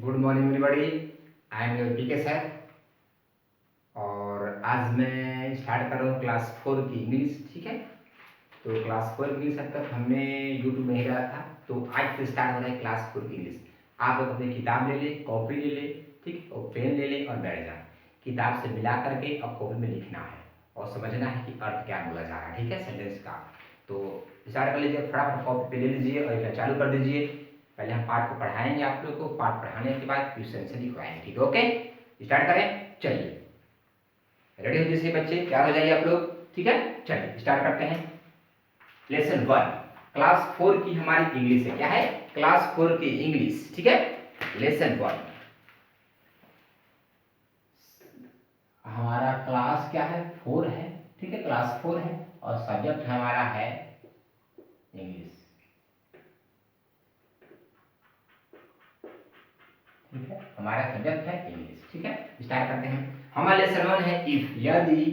Good morning everybody. I am your PK sir. और आज मैं स्टार्ट कर रहा हूँ क्लास 4 की इंग्लिश। ठीक है, तो क्लास 4 की इंग्लिश अब तक हमने यूट्यूब में ही रहा था, तो आज से स्टार्ट हो रहा है क्लास 4 की इंग्लिश। आप लोग अपनी किताब ले लें, कॉपी ले लें, ठीक, और पेन ले लें और बैठ जाए। किताब से मिला करके अब कॉपी में लिखना है और समझना है कि अर्थ क्या बोला जा रहा है। ठीक है, सेंटेंस का। तो स्टार्ट कर लीजिए, फटाफट कॉपी पे ले लीजिए और लिखना चालू कर दीजिए। पहले हम पाठ को पढ़ाएंगे आप लोग को, पाठ पढ़ाने के बाद क्वेश्चन से लिखवाएंगे। ठीक है, ओके, स्टार्ट करें। चलिए, रेडी हो जैसे बच्चे, तैयार हो जाइए आप लोग। ठीक है, चलिए स्टार्ट करते हैं। लेसन 1, क्लास 4 की हमारी इंग्लिश है। क्या है? क्लास 4 की इंग्लिश। ठीक है, लेसन 1 हमारा क्लास क्या है? 4 है। ठीक है, क्लास 4 है और सब्जेक्ट हमारा है इंग्लिश। ठीक है, हमारा सब्जेक्ट है इंग्लिश। ठीक है, स्टार्ट करते हैं। हमारा लेसन 1 है इफ। यदि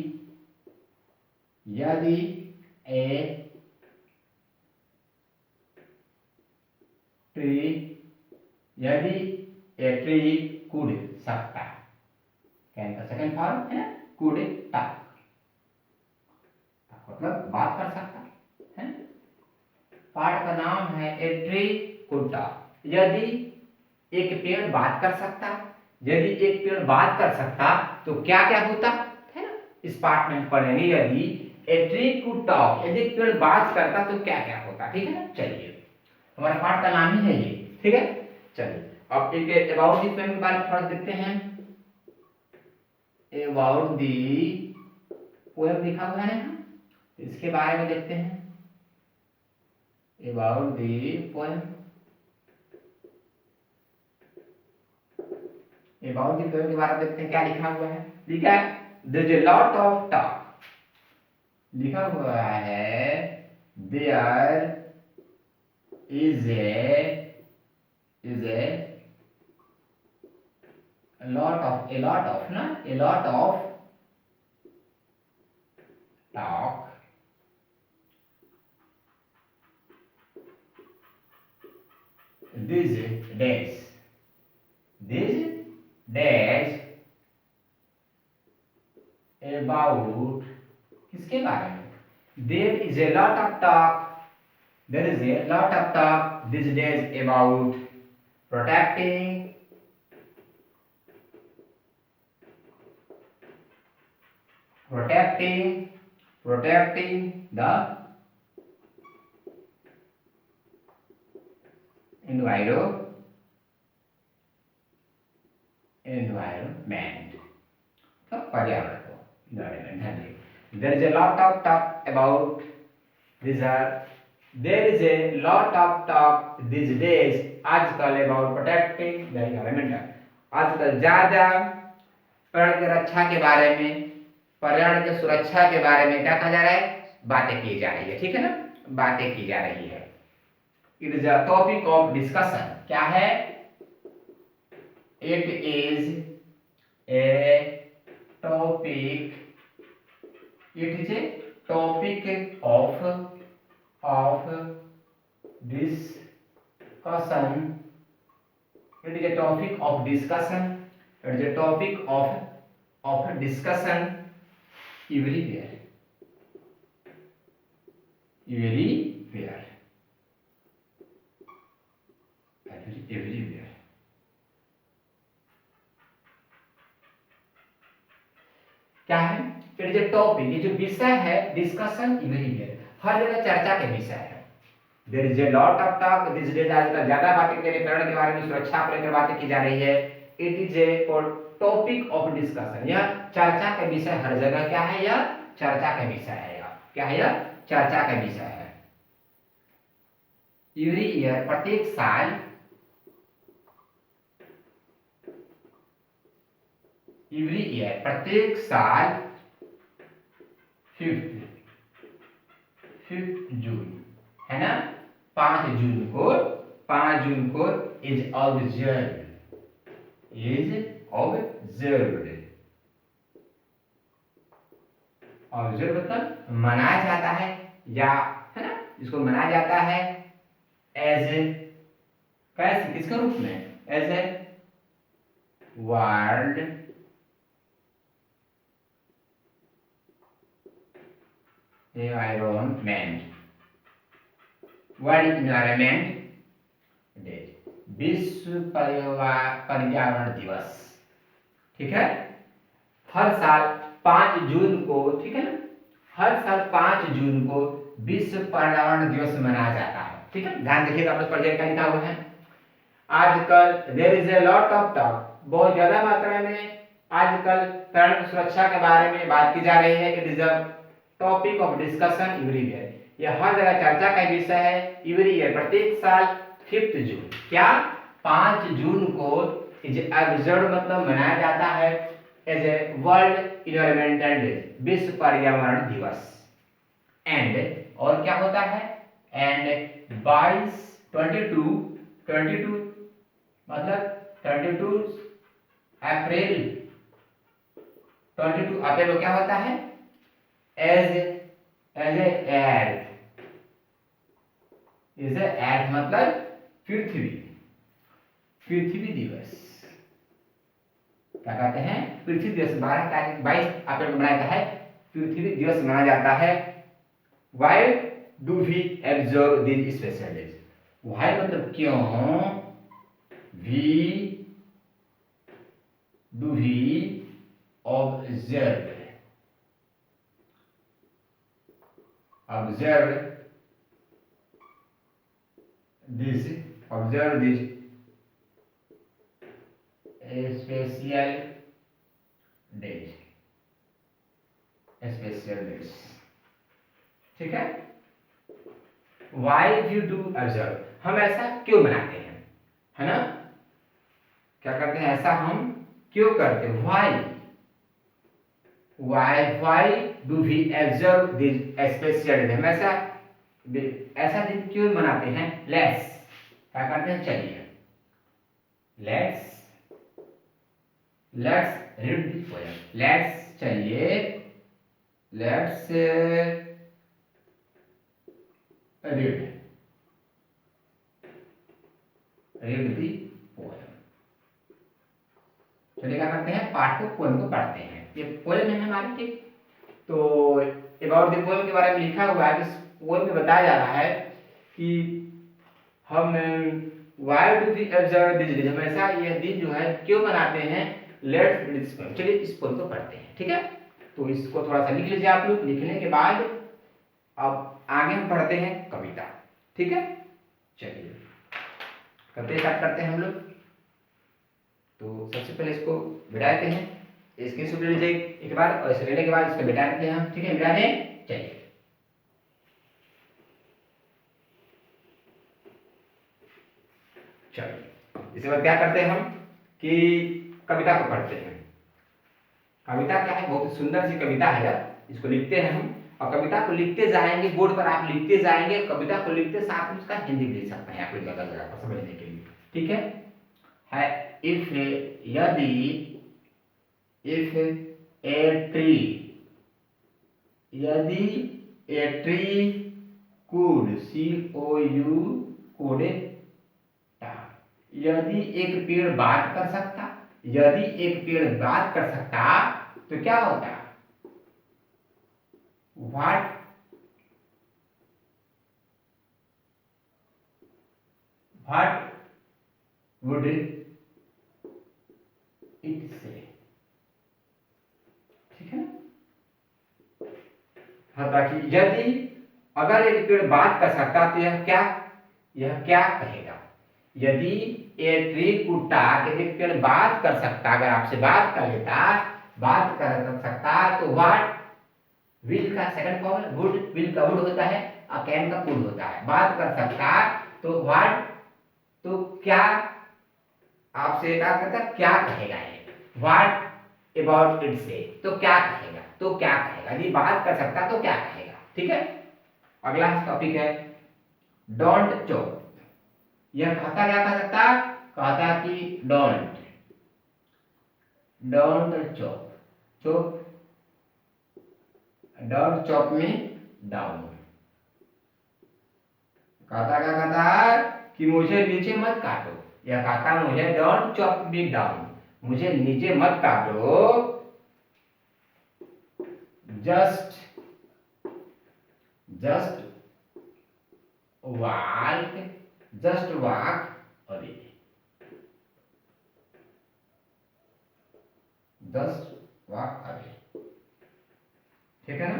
यदि ए ट्री यदि ए ट्री कुड सकता, कैन का सेकंड फॉर्म है ना, कुड टॉक, मतलब बात कर सकता है। पाठ का नाम है ए ट्री कुड टॉक। यदि एक पेड़ बात कर सकता, यदि एक पेड़ बात कर सकता तो क्या क्या होता है ना, इस पाठ में पढ़ेंगे। यदि ए ट्री कुड टॉक, यदि एक पेड़ बात करता तो क्या क्या होता। ठीक है ना, चलिए, हमारा पाठ का नाम ही है ये। ठीक है, चलिए अब एक अबाउट दी पोएम के बारे में थोड़ा देखते हैं। अबाउट दी पोएम लिखा हुआ है ना, इसके बारे में देखते हैं। About the poem, about the poem के बारे में देखते हैं क्या लिखा हुआ है। लिखा है there is a lot of talk, लिखा हुआ है there is a lot of ना, a lot of talk these days, about किसके बारे में? there is a lot of talk there is a lot of talk these days about protecting protecting the environment, तो पर्यावरण को, environment। there is a lot of talk about these are there is a lot of talk these days आजकल about protecting the environment, आजकल ज्यादा पर्यावरण की रक्षा के बारे में, पर्यावरण की सुरक्षा के बारे में क्या कहा जा रहा है? बातें की जा रही है। ठीक है ना, बातें की जा रही है। It is a topic of discussion. क्या है? It is a topic, it is a topic of discussion, it is a topic of discussion, it is a topic of discussion everywhere, everywhere, everywhere. क्या है? It is a topic, ये जो विषय है discussion everywhere, हर जगह चर्चा के विषय है। There is a lot of talk this days, आजकल ज्यादा बातें पर्यावरण के बारे में, सुरक्षा को लेकर बातें की जा रही है। It is a topic of discussion, यह चर्चा का विषय हर जगह। क्या है? यह चर्चा का विषय है। यह क्या है? यह चर्चा का विषय है। एवरी ईयर, प्रत्येक साल, एवरी ईयर, प्रत्येक साल, 5th जून है ना, 5 जून को, 5 जून को इज ऑब्जर्व्ड, ऑब्जर्व मतलब मनाया जाता है, या है ना, इसको मनाया जाता है एज ए, कैसे, किसके रूप में? As a world environment, world environment day, विश्व पर्यावरण दिवस। ठीक है, हर साल 5 जून को, ठीक है ना, हर साल 5 जून को विश्व पर्यावरण दिवस मनाया जाता है। ठीक है, ध्यान देखिएगा, आप लोग पढ़िए क्या लिखा हुआ है। आजकल there is a lot of talk, बहुत ज्यादा मात्रा में आजकल पर्यावरण की सुरक्षा के बारे में बात की जा रही है। It is a topic of discussion everywhere, यह हर जगह चर्चा का विषय है। एवरी ईयर, प्रत्येक साल 5 जून, क्या 5 जून को इज ऑब्जर्व मतलब मनाया जाता है as a world environmental day, विश्व पर्यावरण दिवस। एंड और क्या होता है, एंड 22 मतलब 22 अप्रैल, 22 अप्रैल को क्या होता है, as a earth, is a earth मतलब पृथ्वी, पृथ्वी दिवस क्या कहते हैं, पृथ्वी दिवस। 22 अप्रैल को मनाया जाता है, पृथ्वी दिवस मनाया जाता है। Why do we observe this special days, why मतलब क्यों, we do we observe, observe this special days, special days। ठीक है, why you do observe, हम ऐसा क्यों मनाते हैं, है ना, क्या करते हैं, ऐसा हम क्यों करते हैं, why do we observe this special day, हम ऐसा दिन क्यों मनाते हैं। लेट्स क्या करते हैं, चलिए let's read the poem, let's चलिए लेट्स रीड द पोएम। चलिए क्या करते हैं, पाठ को, पोएम को पढ़ते हैं। ये पोएम है हमारी, ठीक, तो अबाउट द पोएम के बारे में लिखा हुआ है। इस पोएम में बताया जा रहा है कि हम why do we observe this day, हमेशा यह दिन जो है क्यों मनाते हैं। लेट्स रीड दिस पोएम, चलिए इस पोएम को पढ़ते हैं। ठीक है, तो इसको थोड़ा सा लिख लीजिए आप लोग। लिखने के बाद अब आगे हम पढ़ते हैं कविता। ठीक है, चलिए कविता स्टार्ट करते हैं हम लोग। तो सबसे पहले इसको मिटा देते हैं, इसके सूत्र लीजिए एक बार, और इसे लेने के बाद इसको मिटा देते हैं हम। ठीक है, मिटा दें, चलिए इसके बाद क्या करते हैं हम कि कविता को पढ़ते हैं। कविता क्या है, बहुत सुंदर सी कविता है, इसको लिखते हैं हम, और कविता को लिखते जाएंगे, बोर्ड पर आप लिखते जाएंगे, कविता को लिखते साथ में उसका हिंदी लिख सकते हैं आप लोग ज्यादा जगह पर समझने के लिए। ठीक है, इफ यदि ए ट्री, यदि a tree could, COU could, यदि एक पेड़ बात कर सकता, यदि एक पेड़ बात कर सकता तो क्या होता, व्हाट वुड इट से। ठीक है, हाँ, ताकि यदि अगर एक पेड़ बात कर सकता तो यह क्या कहेगा। यदि ए ट्री कुड टॉक, यदि पेड़ बात कर सकता, अगर आपसे बात कर लेता, बात कर सकता, तो व्हाट विल का सेकंड फॉर्म वुड, विल का वुड होता है और कैन का कुड होता है। बात कर सकता तो व्हाट, तो क्या आपसे क्या करता, क्या कहेगा ये, व्हाट अबाउट इट से, तो क्या कहेगा, तो क्या कहेगा, यदि बात कर सकता तो क्या कहेगा। ठीक है, अगला टॉपिक है डोंट चोप। यह कहता क्या कह सकता, कहता कि डोंट चोप, डोंट चोप में डाउन। कहता क्या कहता कि मुझे नीचे मत काटो, यह कहता मुझे डोंट चोप मी डाउन, मुझे नीचे मत काटो, just walk just walk away, just walk away, ठीक है ना।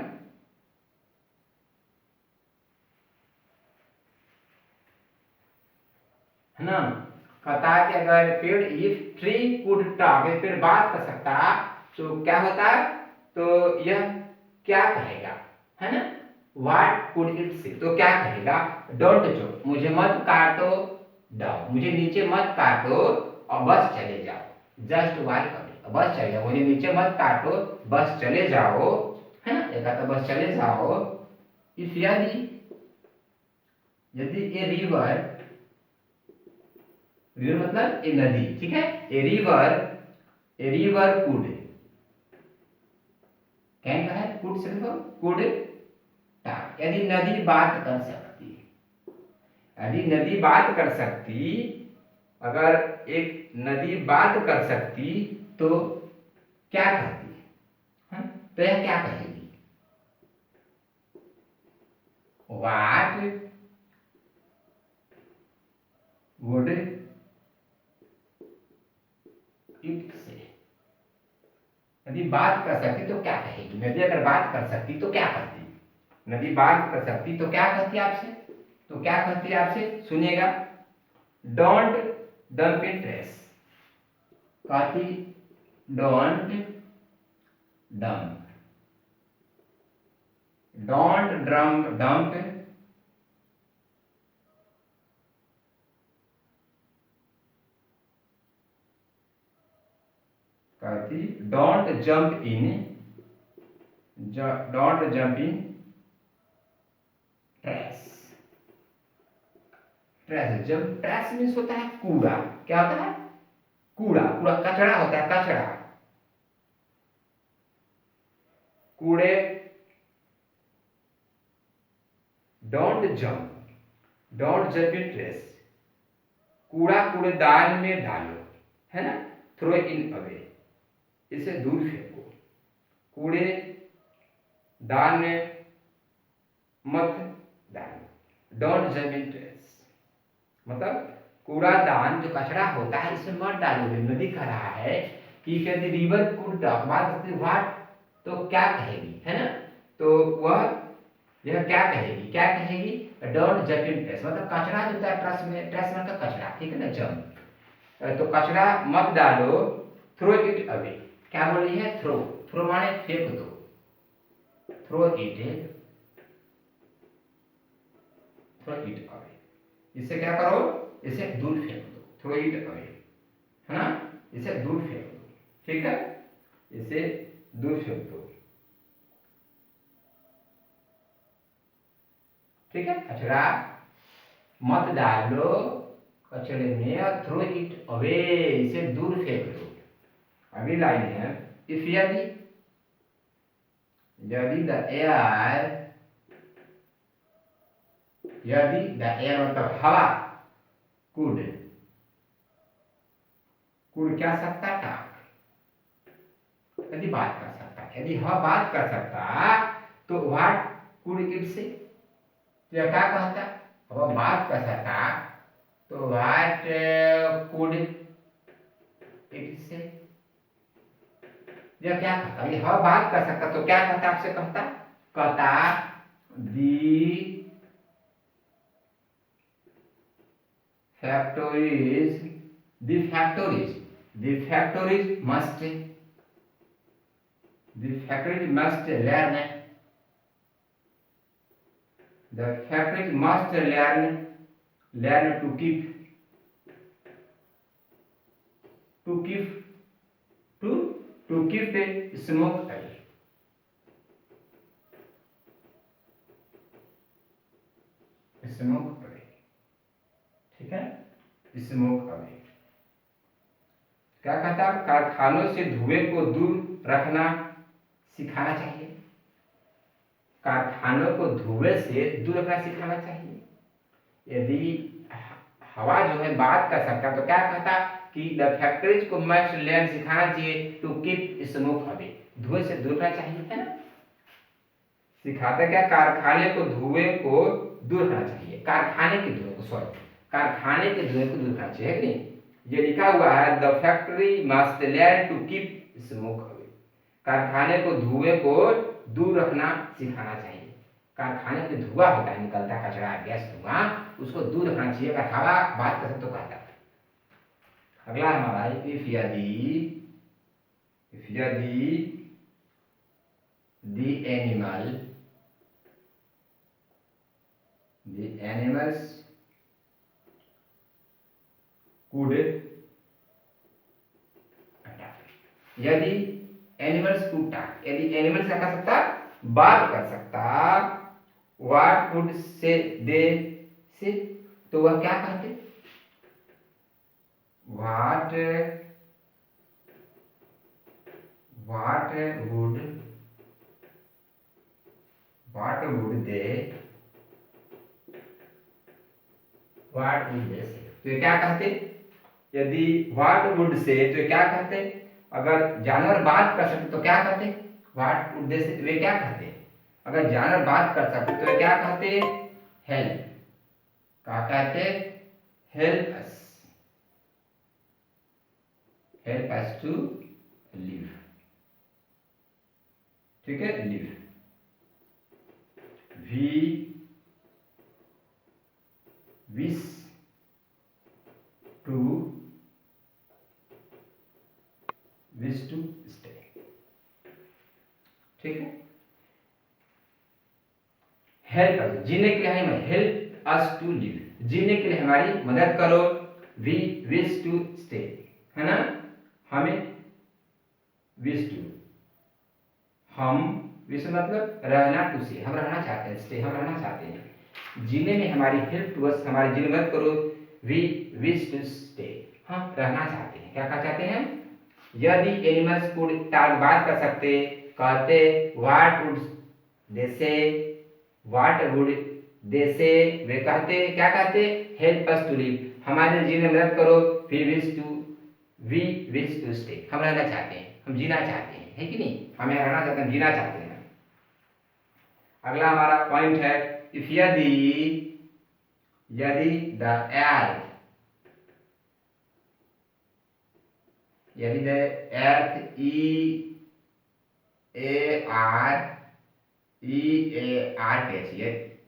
है ना, कहता है कि अगर पेड़ इफ ट्री कुड टॉक, पेड़ बात कर सकता तो क्या होता, तो यह क्या कहेगा, है ना। व्हाट कुड इट से, तो क्या कहेगा, डोंट जो, मुझे मत काटो डाउन, मुझे नीचे मत काटो और बस चले जाओ, जस्ट वॉक अवे, बस चले जाओ, मुझे नीचे मत काटो बस चले जाओ, है ना। एक तो बस चले जाओ। इफ यदि ए रिवर, रिवर मतलब ए नदी, ठीक है। ए रिवर कुड, कैन का है कुड से देखो, कुड टॉक, यदि नदी बात कर सकती, यदि नदी बात कर सकती, अगर एक नदी बात कर सकती तो क्या कहती है, तो यह क्या कहेगी, व्हाट वुड इट से, नदी बात कर सकती तो क्या कहेगी, नदी अगर बात कर सकती तो क्या करती, नदी बात कर सकती तो क्या कहती आपसे, तो क्या कहती है आपसे, सुनिएगा, डोंट डंप इन ट्रेस, कहती डोंट डंप, डोंट डंप कहती don't jump in, don't jump in trace, trace, जब ट्रेस मीन्स होता है कूड़ा, क्या होता है, कूड़ा, कूड़ा कचरा होता है, कचरा, कूड़े, डोंट जंप इन ट्रेस, कूड़ा कूड़ेदान में डालो, है ना, थ्रो इन अवे, इसे दूर फेंको, कूड़े दान में मत डालो, डोंट जंप इन ट्रेस, मतलब कूड़ादान जो कचरा होता है इसमें मत डालोगे, नदी कह रहा है कि यदि रिवर कुड टॉक, बात करती व्हाट, तो क्या कहेगी, है ना, तो वह यह क्या कहेगी, क्या कहेगी, डोंट जंप इन ट्रेस, मतलब कचरा जो होता है ट्रेस में, ट्रेस मतलब कचरा, ठीक है ना, जंप, तो कचरा मत डालो, थ्रो इट अवे, क्या बोल रही है, थ्रो, थ्रो माने फेंक दो, थ्रो इट अवे, इसे क्या करो, इसे दूर फेंक दो, थ्रो इट अवे, है ना, इसे दूर फेंक दो, ठीक है, इसे दूर फेंक दो, ठीक है, कचरा मत डालो कचरे में, और थ्रो इट अवे, इसे दूर फेंक दो। अगली लाइन है, इफ यदि, यदि द एयर, यदि द एयर मतलब हवा, कुड, कुड क्या सकता था, यदि बात कर सकता, यदि हवा बात कर सकता तो व्हाट कुड इट से, तो क्या कहता, हवा बात कर सकता तो व्हाट कुड इट से, यह क्या कहता, ये हवा बात कर सकता तो क्या कहता, आपसे कहता, कहता दी factories, the factories must learn, the factories must learn to keep the smoke away, smoke away, ठीक है, स्मोक अवे, क्या कहता है, कारखानों से धुएं को दूर रखना सिखाना चाहिए, कारखानों को धुएं से दूर रखना सिखाना चाहिए, यदि हवा जो है बात कर सकता, तो क्या कहता कि द फैक्ट्रीज को मस्ट लर्न सिखाना चाहिए टू कीप स्मोक अवे, धुएं से दूर रहना चाहिए, है ना। सिखाते क्या, कारखाने को धुएं को दूर करना चाहिए, कारखाने के धुएं को, सॉरी, कारखाने के धुएं को दूर करना चाहिए, है कि नहीं। ये लिखा हुआ है the factory must learn to keep smoke away, कारखाने को धुएं को दूर रखना सिखाना चाहिए। कारखाने में धुआं होता है, निकलता कचरा गैस धुआं, उसको दूर रखना चाहिए। अगर हवा बात कर तो कहता। अगला हमारा इफ यदि the animals could, यदि एनिमल्स could talk, यदि एनिमल्स क्या कर सकता, बात कर सकता, what would say they say, तो वह क्या कहते, what would they say, तो ये क्या कहते, यदि what would say तो ये क्या कहते, अगर जानवर बात कर सकते तो क्या कहते, what would they say, वे क्या कहते, अगर जानवर बात कर सकते तो ये क्या कहते, हेल्प, क्या कहते, हेल्प अस टू लिव, ठीक है, live, we wish to stay, ठीक है। हेल्प अस, जीने के लिए हमें, हेल्प अस टू लिव, जीने के लिए हमारी मदद करो, वी विश टू स्टे, है ना, हमें विश टू, हम विश मतलब रहना, टू से हम रहना चाहते हैं, स्टे हम रहना चाहते हैं, जीने में हमारी हेल्प टू अस, हमारी जीने में मदद करो, वी विश टू स्टे, हम रहना चाहते हैं, क्या चाहते हैं। यदि एनिमल्स कुड टॉक, बात कर सकते, कहते व्हाट वुड दे से, वे कहते, क्या कहते, हेल्प अस टू लिव, हमारे जीने में मदद करो, वी विश टू स्टे, हम रहना चाहते हैं, हम जीना चाहते हैं, है कि नहीं, हमें रहना चाहते हैं, जीना चाहते हैं। अगला हमारा पॉइंट है इफ यदि the earth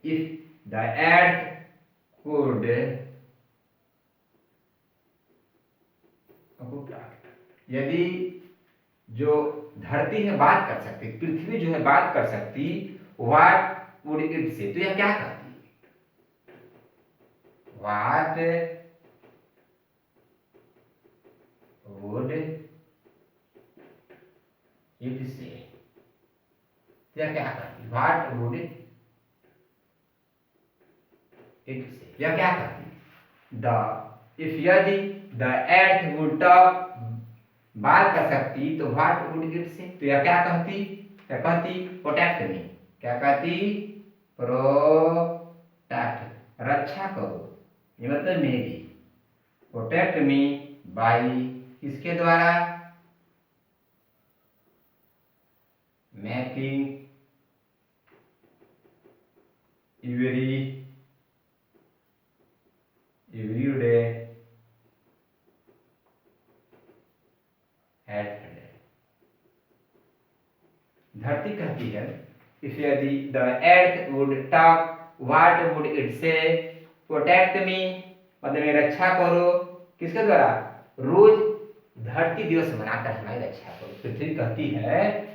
if the earth could यदि जो धरती है बात कर सकती, पृथ्वी जो है बात कर सकती, व्हाट वुड इट से, तो यह क्या कहती, व्हाट वुड इट से, यह क्या कहती, व्हाट वुड इट से, यह क्या कहती, इफ यदि द अर्थ वुड टॉक, बात कर सकती, तो व्हाट वुड इट से, तो यह क्या कहती, क्या कहती, प्रोटेक्ट मी, क्या कहती, प्रोटेक्ट, रक्षा करो, ये मतलब मेरी, प्रोटेक्ट मी बाय, किसके द्वारा, मेकिंग एवरी डे धरती कहती है इफ यदि the earth would talk, what would it से, प्रोटेक्ट मी, मतलब मेरी रक्षा करो, किसके द्वारा, रोज धरती दिवस मनाकर हमारी रक्षा करो, पृथ्वी कहती है,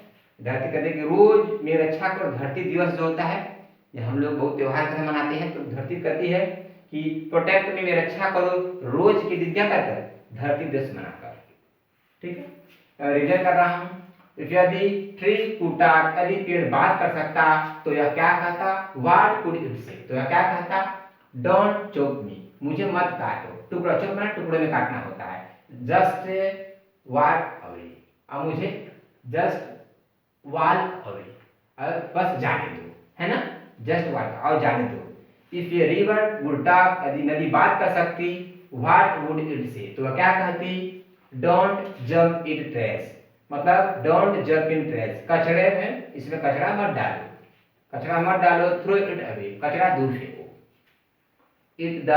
धरती कहती है कि रोज मेरी रक्षा करो, धरती दिवस जो होता है, ये हम लोग बहुत त्योहार तरह मनाते हैं, तो धरती कहती है कि प्रोटेक्ट मी, मेरी रक्षा करो, रोज की दिन क्या कर, धरती दिवस मनाकर, ठीक है। रीजन कर रहा हूं, यदि ट्री कुड टॉक, यदि पेड़ बात कर सकता, तो यह क्या कहता, व्हाट कुड इट से, तो यह क्या कहता, डोंट चोक मी, मुझे मत काटो, टुकड़ा, चोक माने टुकड़े में काटना होता है, जस्ट वॉक अवे, अब मुझे जस्ट वॉक अवे, बस जाने दो, है ना, जस्ट वॉक, और जाने दो, if a river would talk, यदि नदी बात कर सकती, व्हाट वुड इट से, तो वह क्या कहती, डोंट जंप इन ट्रैश, मतलब डोंट जंप इन ट्रैश, कचड़े में इसमें कचरा मत डालो, कचरा मत डालो, थ्रो इट अवे, कचरा दूर फेंको। If the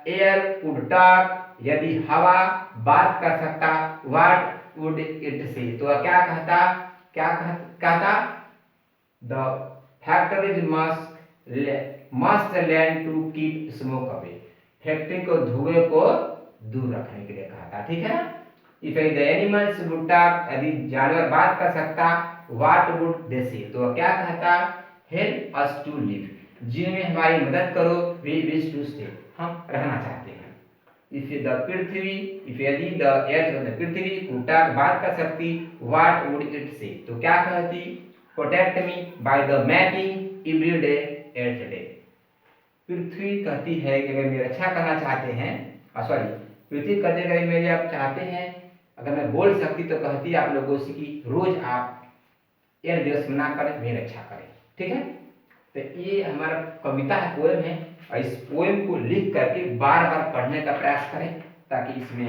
air would talk, यदि हवा बात कर सकता, व्हाट वुड इट से, तो वह क्या कहता, कहता the factories must learn to keep smoke away, factory को धुएं को दूर रखने के लिए कहता, ठीक है ना। If the animals would talk, यदि जानवर बात कर सकता, व्हाट वुड दे से, तो क्या कहता, हेल्प अस टू लिव, जिनमें हमारी मदद करो, वी विश टू स्टे, हम रहना चाहते हैं। इफ द पृथ्वी, इफ यदि the earth, the Prithvi would talk, बात कर सकती, व्हाट वुड इट से, तो क्या कहती, protect me by the mapping every day Earth Day, पृथ्वी कहती है कि अगर मेरी रक्षा करना चाहते हैं, सॉरी, पृथ्वी कहते हैं अगर मेरे आप चाहते हैं, अगर मैं बोल सकती तो कहती आप लोगों से कि रोज आप एयर दिवस मना कर मेरी रक्षा करें, ठीक है। तो ये हमारा कविता है, पोएम है, और इस पोएम को लिख करके बार बार पढ़ने का प्रयास करें, ताकि इसमें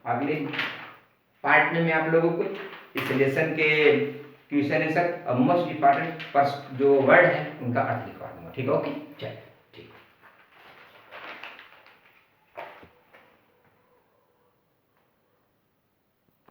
अगले पार्ट में मैं आप लोगों को इस लेसन के क्वेश्चन आंसर और मोस्ट इंपॉर्टेंट जो वर्ड है उनका अर्थ लिखवा दूंगा, ठीक है, ओके, चलिए।